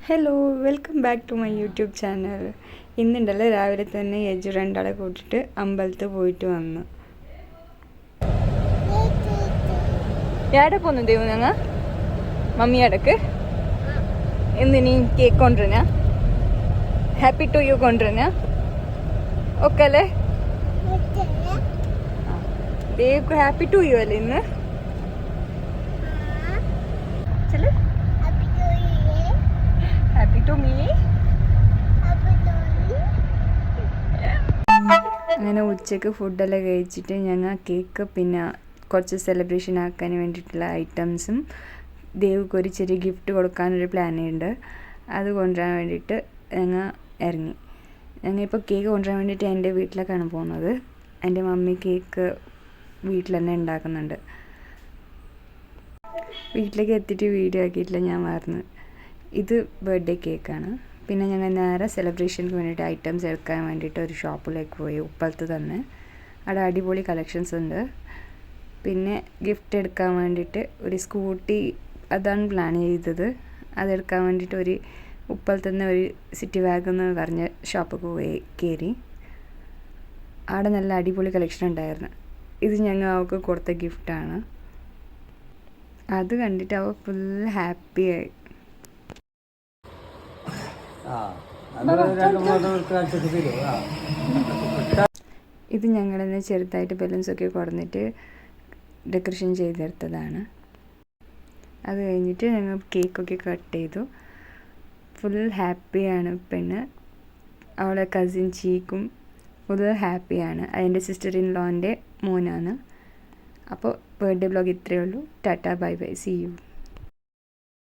Hello welcome back to my YouTube channel. ഇന്നുണ്ടല്ലോ രാവിലെ തന്നെ യജു രണ്ടാളെ കൂട്ടിയിട്ട് അമ്പലത്തിൽ പോയിട്ട് വന്നു. എവിടെ പോന്നു ദേവു ഞങ്ങൾ മമ്മി അടക്ക് എന്തിനീ കേക്ക് കൊണ്ടുവരണ ഹാപ്പി ടു യു കൊണ്ടുവരണ ഓക്കെ അല്ലേ? ദേവക്ക് ഹാപ്പി ടു യു അല്ലേ ഇന്ന്? ചല് ഹാപ്പി ടു മീ. അങ്ങനെ ഉച്ചക്ക് ഫുഡെല്ലാം കഴിച്ചിട്ട് ഞങ്ങൾ കേക്ക് പിന്നെ കുറച്ച് സെലിബ്രേഷൻ ആക്കാൻ വേണ്ടിയിട്ടുള്ള ഐറ്റംസും ദേവുക്ക് ഒരു ചെറിയ ഗിഫ്റ്റ് കൊടുക്കാനൊരു പ്ലാനുണ്ട്. അത് കൊണ്ടുവരാൻ വേണ്ടിയിട്ട് ഞങ്ങൾ ഇറങ്ങി. ഞങ്ങളിപ്പോൾ കേക്ക് കൊണ്ടുവരാൻ വേണ്ടിയിട്ട് എൻ്റെ വീട്ടിലേക്കാണ് പോകുന്നത്. എൻ്റെ മമ്മി കേക്ക് വീട്ടിൽ തന്നെ ഉണ്ടാക്കുന്നുണ്ട്. വീട്ടിലേക്ക് എത്തിയിട്ട് വീഡിയോ ആക്കിയിട്ടില്ല, ഞാൻ മറന്നു. ഇത് ബർത്ത്ഡേ കേക്കാണ്. പിന്നെ ഞങ്ങൾ നേരെ സെലിബ്രേഷന് വേണ്ടിയിട്ട് ഐറ്റംസ് എടുക്കാൻ വേണ്ടിയിട്ട് ഒരു ഷോപ്പിലേക്ക് പോയി, ഉപ്പളത്ത് തന്നെ. അവിടെ അടിപൊളി കളക്ഷൻസ് ഉണ്ട്. പിന്നെ ഗിഫ്റ്റ് എടുക്കാൻ വേണ്ടിയിട്ട് ഒരു സ്കൂട്ടി, അതാണ് പ്ലാൻ ചെയ്തത്. അതെടുക്കാൻ വേണ്ടിയിട്ട് ഒരു ഉപ്പളത്ത് തന്നെ ഒരു സിറ്റി വാഗ് എന്ന് പറഞ്ഞ ഷോപ്പിൽ പോയി കയറി. അവിടെ നല്ല അടിപൊളി കളക്ഷൻ ഉണ്ടായിരുന്നു. ഇത് ഞങ്ങൾ അവൾക്ക് കൊടുത്ത ഗിഫ്റ്റാണ്. അത് കണ്ടിട്ട് അവൾ ഫുൾ ഹാപ്പിയായി. ഇത് ഞങ്ങൾ തന്നെ ചെറുതായിട്ട് ബലൂൺസൊക്കെ കൊടുന്നിട്ട് ഡെക്കറേഷൻ ചെയ്തെടുത്തതാണ്. അത് കഴിഞ്ഞിട്ട് ഞങ്ങൾ കേക്കൊക്കെ കട്ട് ചെയ്തു. ഫുൾ ഹാപ്പിയാണ് പെണ്ണ്. അവളെ കസിൻ ചീക്കും ഫുൾ ഹാപ്പിയാണ്. അതിൻ്റെ സിസ്റ്റർ ഇൻ ലോൻ്റെ മോനാണ്. അപ്പോൾ ബർത്ത്ഡേ വ്ലോഗ് ഇത്രയേ ഉള്ളൂ. Tata bye bye, see U.